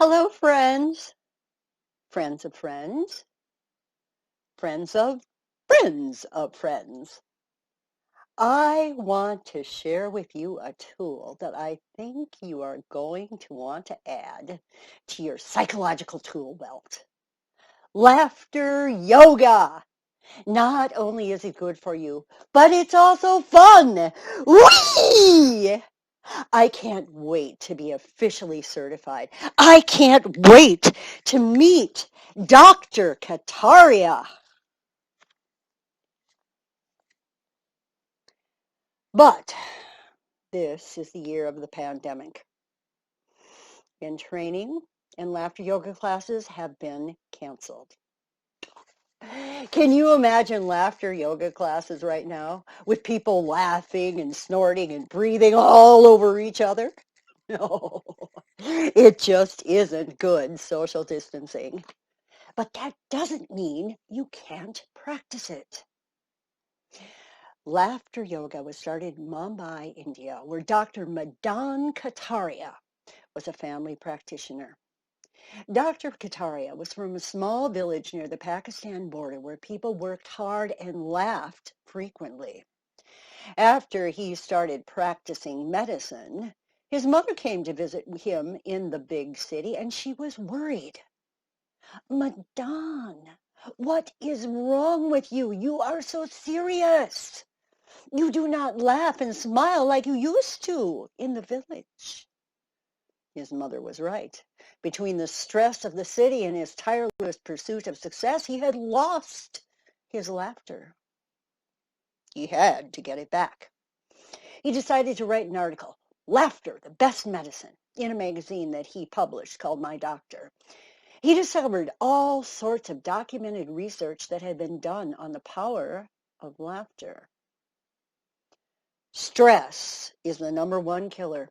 Hello, friends, friends of friends, friends of friends of friends. I want to share with you a tool that I think you are going to want to add to your psychological tool belt. Laughter yoga. Not only is it good for you, but it's also fun. Whee! I can't wait to be officially certified. I can't wait to meet Dr. Kataria. But this is the year of the pandemic, and training and laughter yoga classes have been canceled. Can you imagine laughter yoga classes right now with people laughing and snorting and breathing all over each other? No, it just isn't good social distancing. But that doesn't mean you can't practice it. Laughter yoga was started in Mumbai, India, where Dr. Madan Kataria was a family practitioner. Dr. Kataria was from a small village near the Pakistan border where people worked hard and laughed frequently. After he started practicing medicine, his mother came to visit him in the big city, and she was worried. Madan, what is wrong with you? You are so serious. You do not laugh and smile like you used to in the village. His mother was right. Between the stress of the city and his tireless pursuit of success, he had lost his laughter. He had to get it back. He decided to write an article, Laughter, the Best Medicine, in a magazine that he published called My Doctor. He discovered all sorts of documented research that had been done on the power of laughter. Stress is the number one killer.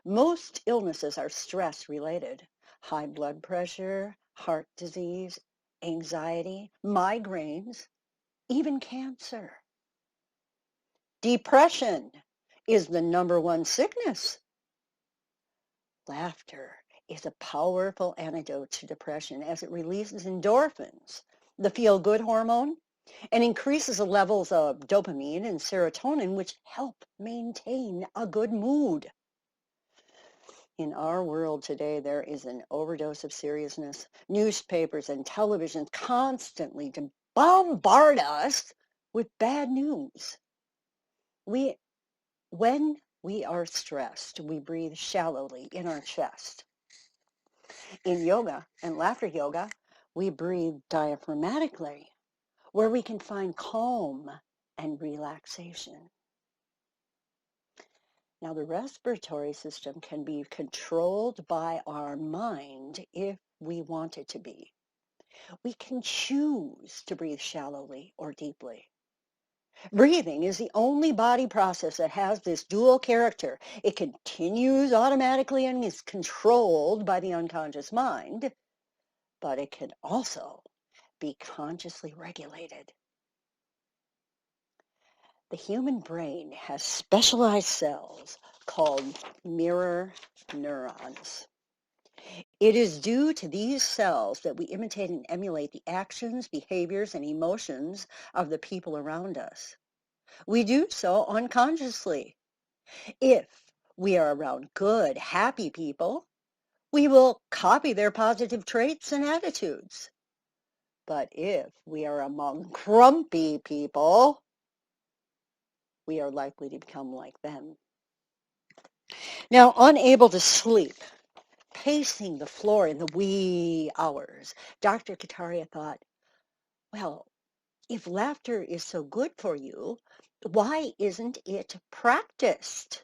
Most illnesses are stress related. High blood pressure, heart disease, anxiety, migraines, even cancer. Depression is the number one sickness. Laughter is a powerful antidote to depression as it releases endorphins, the feel-good hormone, and increases the levels of dopamine and serotonin, which help maintain a good mood. In our world today, there is an overdose of seriousness. Newspapers and television constantly bombard us with bad news. We, when we are stressed, we breathe shallowly in our chest. In yoga and laughter yoga, we breathe diaphragmatically, where we can find calm and relaxation. Now, the respiratory system can be controlled by our mind if we want it to be. We can choose to breathe shallowly or deeply. Breathing is the only body process that has this dual character. It continues automatically and is controlled by the unconscious mind, but it can also be consciously regulated. The human brain has specialized cells called mirror neurons. It is due to these cells that we imitate and emulate the actions, behaviors, and emotions of the people around us. We do so unconsciously. If we are around good, happy people, we will copy their positive traits and attitudes. But if we are among grumpy people, we are likely to become like them. Now, unable to sleep, pacing the floor in the wee hours, Dr. Kataria thought, well, if laughter is so good for you, why isn't it practiced?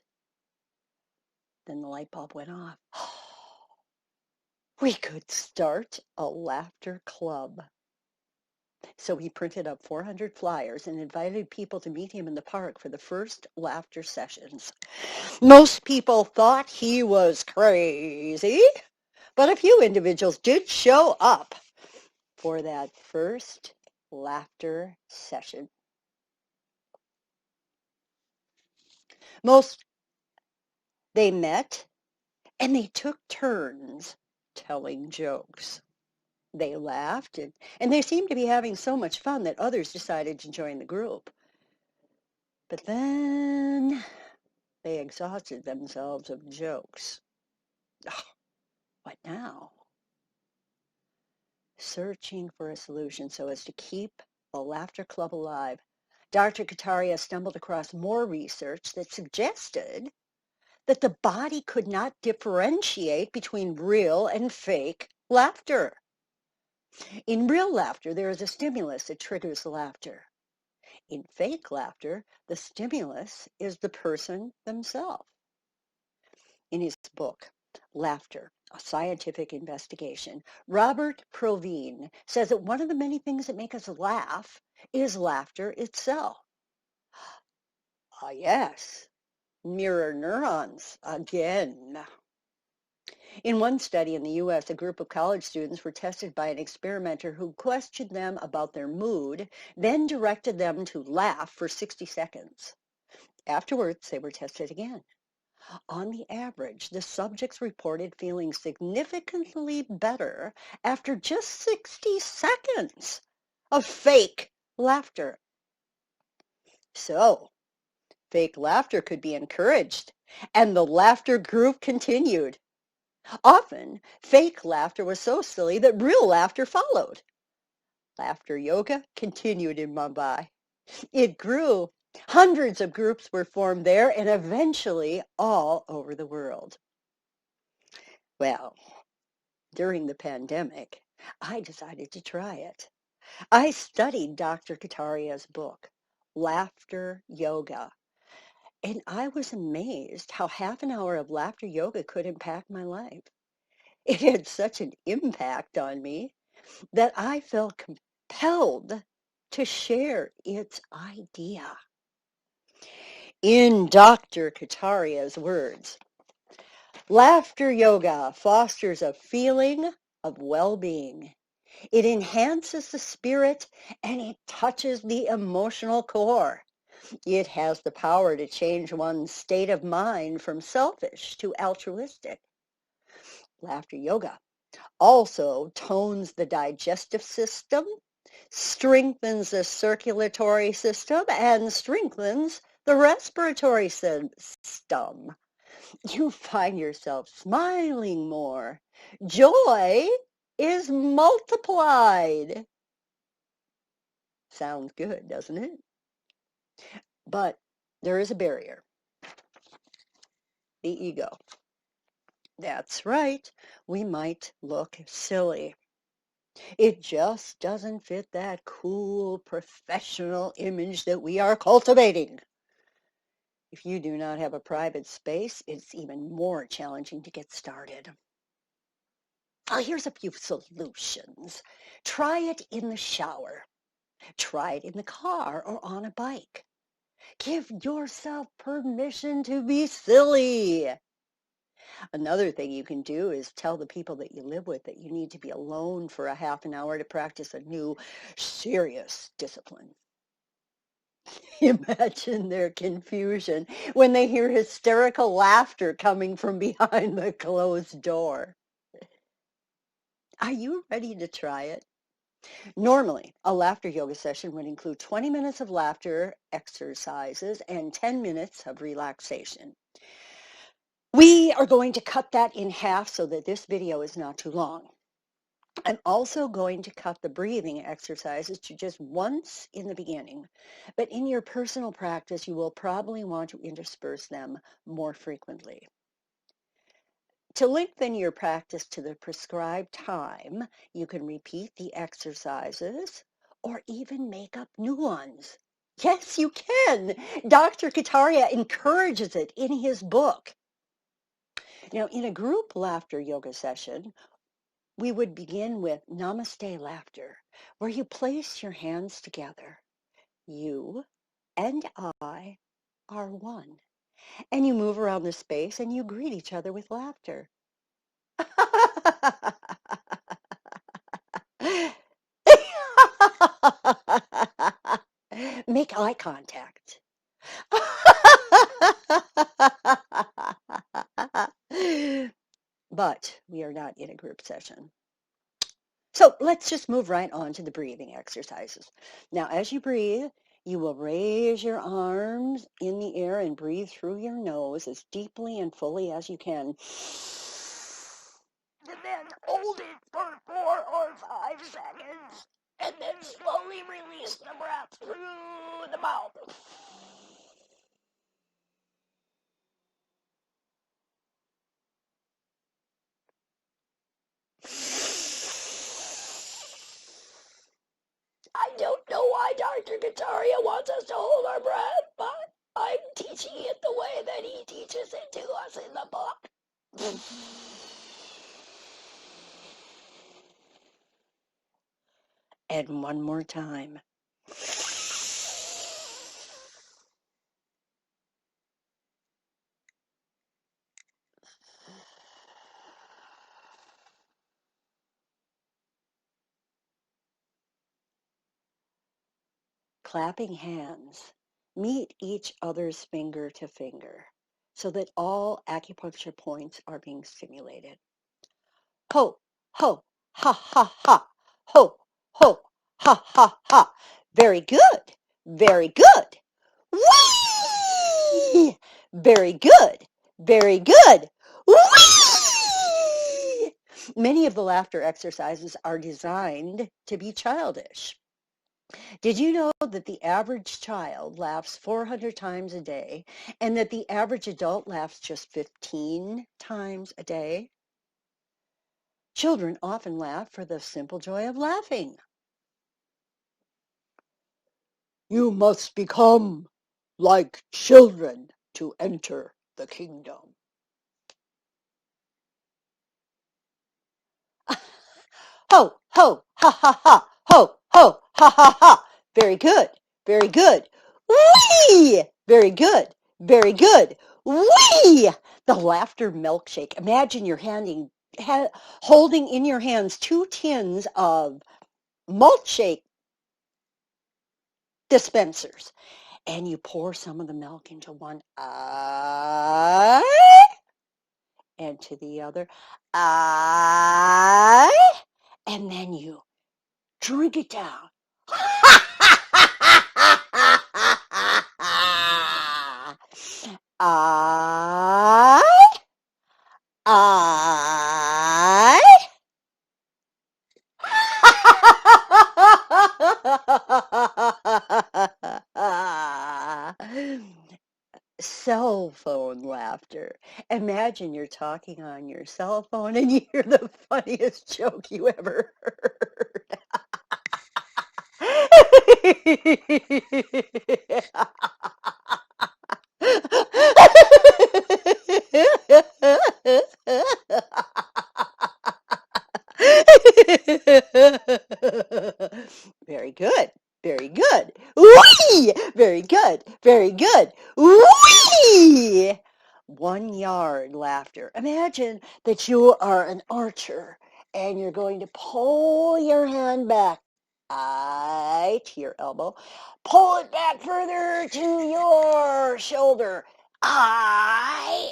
Then the light bulb went off. We could start a laughter club. So he printed up 400 flyers and invited people to meet him in the park for the first laughter sessions. Most people thought he was crazy, but a few individuals did show up for that first laughter session. Most, they met and they took turns telling jokes. They laughed, and they seemed to be having so much fun that others decided to join the group. But then they exhausted themselves of jokes. Ugh, what now? Searching for a solution so as to keep the laughter club alive, Dr. Kataria stumbled across more research that suggested that the body could not differentiate between real and fake laughter. In real laughter, there is a stimulus that triggers laughter. In fake laughter, the stimulus is the person themselves. In his book, Laughter, a Scientific Investigation, Robert Provine says that one of the many things that make us laugh is laughter itself. Ah, yes, mirror neurons again. In one study in the U.S., a group of college students were tested by an experimenter who questioned them about their mood, then directed them to laugh for 60 seconds. Afterwards, they were tested again. On the average, the subjects reported feeling significantly better after just 60 seconds of fake laughter. So, fake laughter could be encouraged, and the laughter group continued. Often, fake laughter was so silly that real laughter followed. Laughter yoga continued in Mumbai. It grew. Hundreds of groups were formed there and eventually all over the world. Well, during the pandemic, I decided to try it. I studied Dr. Kataria's book, Laughter Yoga, and I was amazed how half an hour of laughter yoga could impact my life. It had such an impact on me that I felt compelled to share its idea. In Dr. Kataria's words, laughter yoga fosters a feeling of well-being. It enhances the spirit and it touches the emotional core. It has the power to change one's state of mind from selfish to altruistic. Laughter yoga also tones the digestive system, strengthens the circulatory system, and strengthens the respiratory system. You find yourself smiling more. Joy is multiplied. Sounds good, doesn't it? But there is a barrier, the ego. That's right, we might look silly. It just doesn't fit that cool professional image that we are cultivating. If you do not have a private space, it's even more challenging to get started. Here's a few solutions. Try it in the shower. Try it in the car or on a bike. Give yourself permission to be silly. Another thing you can do is tell the people that you live with that you need to be alone for a half an hour to practice a new serious discipline. Imagine their confusion when they hear hysterical laughter coming from behind the closed door. Are you ready to try it? Normally, a laughter yoga session would include 20 minutes of laughter exercises and 10 minutes of relaxation. We are going to cut that in half so that this video is not too long. I'm also going to cut the breathing exercises to just once in the beginning, but in your personal practice, you will probably want to intersperse them more frequently. To lengthen your practice to the prescribed time, you can repeat the exercises or even make up new ones. Yes, you can. Dr. Kataria encourages it in his book. Now, in a group laughter yoga session, we would begin with Namaste Laughter, where you place your hands together. You and I are one. And you move around the space and you greet each other with laughter. Make eye contact. but we are not in a group session. So let's just move right on to the breathing exercises. Now, as you breathe, you will raise your arms in the air and breathe through your nose as deeply and fully as you can. And then hold it for 4 or 5 seconds. And then slowly release the breath through the mouth. I don't know why Dr. Kataria wants us to hold our breath, but I'm teaching it the way that he teaches it to us in the book. And one more time. Clapping hands. Meet each other's finger to finger so that all acupuncture points are being stimulated. Ho, ho, ha, ha, ha. Ho, ho, ha, ha, ha. Very good. Very good. Whee! Very good. Very good. Whee! Many of the laughter exercises are designed to be childish. Did you know that the average child laughs 400 times a day and that the average adult laughs just 15 times a day? Children often laugh for the simple joy of laughing. You must become like children to enter the kingdom. Ho, ho, ha, ha, ha. Ho, ho, ha, ha, ha. Very good. Very good. Whee! Very good. Very good. Whee! The laughter milkshake. Imagine you're holding in your hands 2 tins of milkshake dispensers. And you pour some of the milk into one eye and to the other eye. And then you drink it down. I, I, cell phone laughter. Imagine you're talking on your cell phone and you hear the funniest joke you ever heard. Very good. Very good. Whee! Very good. Very good. Whee! 1 yard laughter. Imagine that you are an archer and you're going to pull your hand back. Eye to your elbow. Pull it back further to your shoulder. Eye.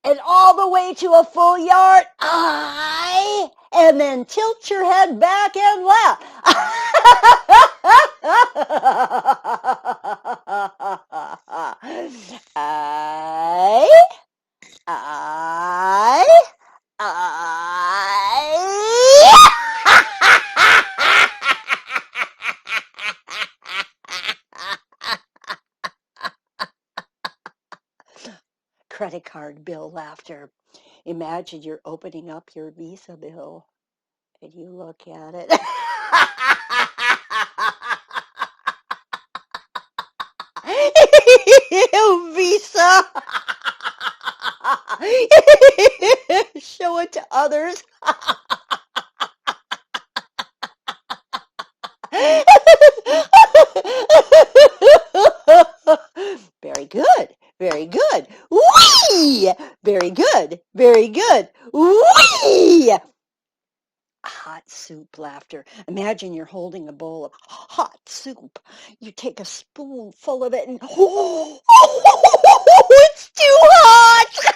And all the way to a full yard. Eye. And then tilt your head back and laugh. I, I, Credit card bill laughter. Imagine you're opening up your Visa bill and you look at it. Visa. Show it to others. Very good. Very good. Whee! Very good. Very good. Whee! Hot soup laughter. Imagine you're holding a bowl of hot soup. You take a spoonful of it and oh, it's too hot.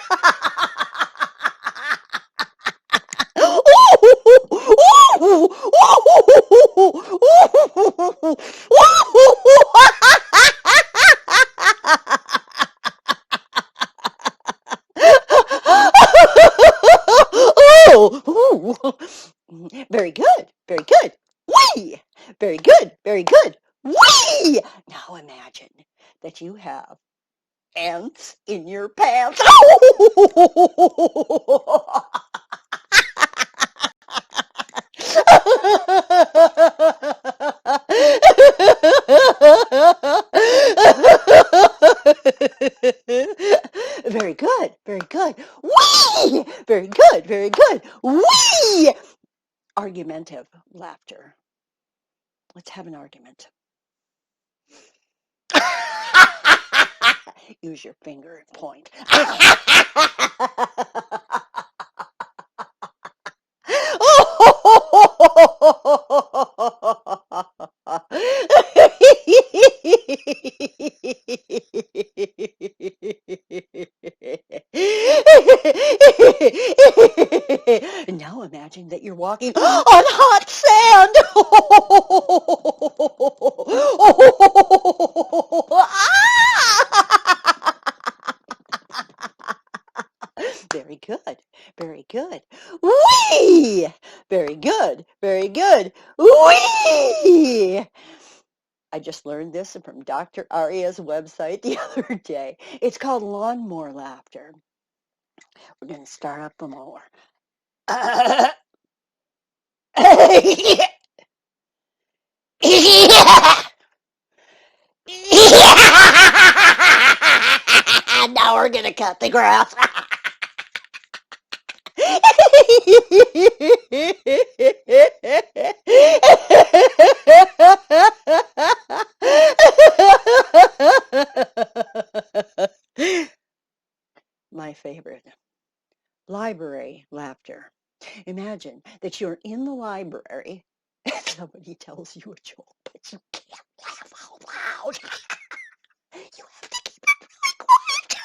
Very good, very good. Whee! Very good, very good. Whee! Now imagine that you have ants in your pants. Very good, very good. Whee! Very good, very good. Whee! Argumentative laughter. Let's have an argument. Use your finger and point. Now imagine that you're walking on hot sand. Very good. Very good. Whee! Very good. Very good. Whee! I just learned this from Dr. Aria's website the other day. It's called lawnmower laughter. We're going to start up the mower. Now we're going to cut the grass. My favorite. Library laughter. Imagine that you're in the library and somebody tells you a joke, but you can't laugh out loud. You have to keep it really quiet.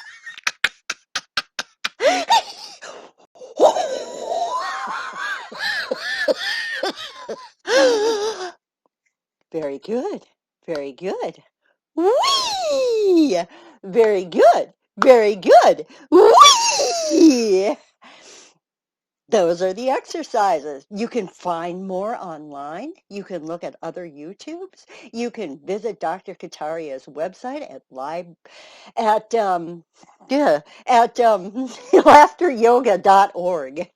Very good. Very good. Whee! Very good. Very good. Whee! Those are the exercises. You can find more online. You can look at other YouTubes. You can visit Dr. Kataria's website at laughteryoga.org.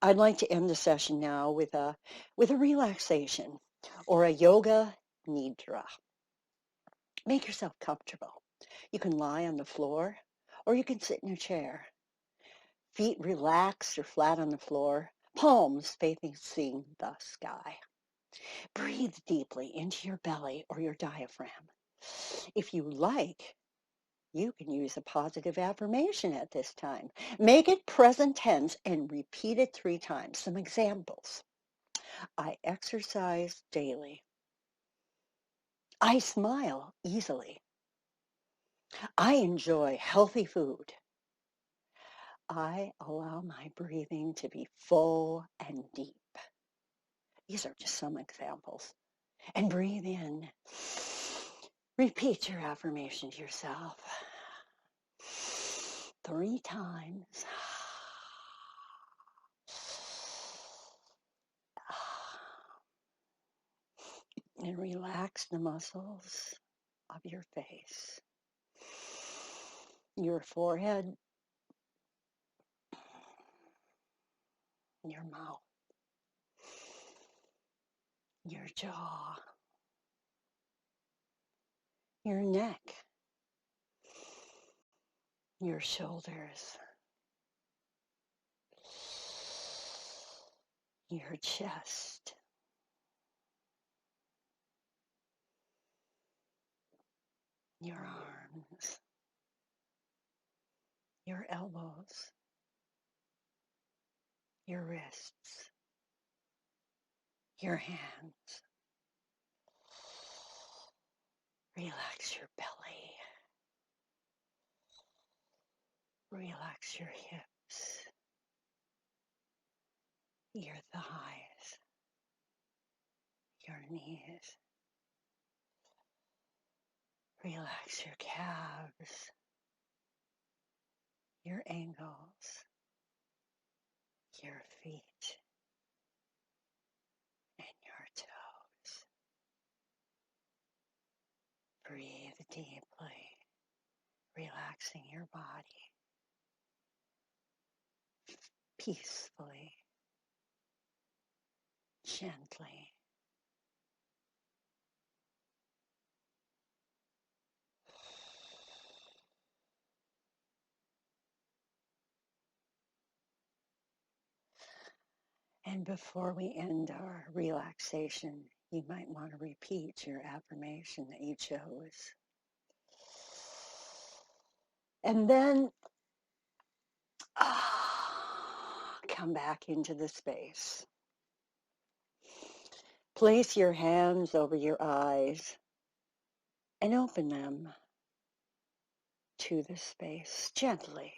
I'd like to end the session now with a relaxation or a yoga nidra. Make yourself comfortable. You can lie on the floor or you can sit in a chair. Feet relaxed or flat on the floor, palms facing the sky. Breathe deeply into your belly or your diaphragm. If you like, you can use a positive affirmation at this time. Make it present tense and repeat it 3 times. Some examples. I exercise daily. I smile easily. I enjoy healthy food. I allow my breathing to be full and deep. These are just some examples. And breathe in. Repeat your affirmation to yourself 3 times. And relax the muscles of your face, your forehead, your mouth, your jaw, your neck, your shoulders, your chest, your arms, your elbows, your wrists, your hands. Relax your belly. Relax your hips, your thighs, your knees. Relax your calves, your ankles, your peacefully, gently. And before we end our relaxation, you might want to repeat your affirmation that you chose. And then come back into the space. Place your hands over your eyes and open them to the space gently.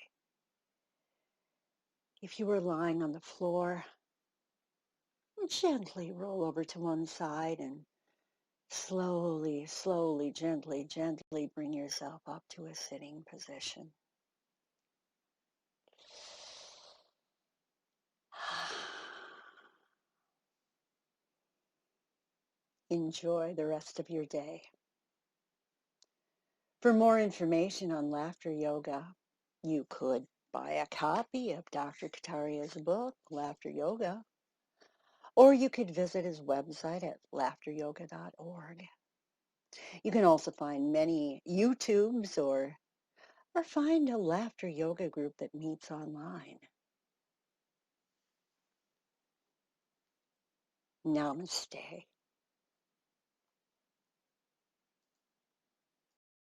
If you were lying on the floor, gently roll over to one side and slowly, slowly, gently, gently bring yourself up to a sitting position. Enjoy the rest of your day. For more information on laughter yoga, you could buy a copy of Dr. Kataria's book, Laughter Yoga, or you could visit his website at laughteryoga.org. You can also find many YouTubes or find a laughter yoga group that meets online. Namaste.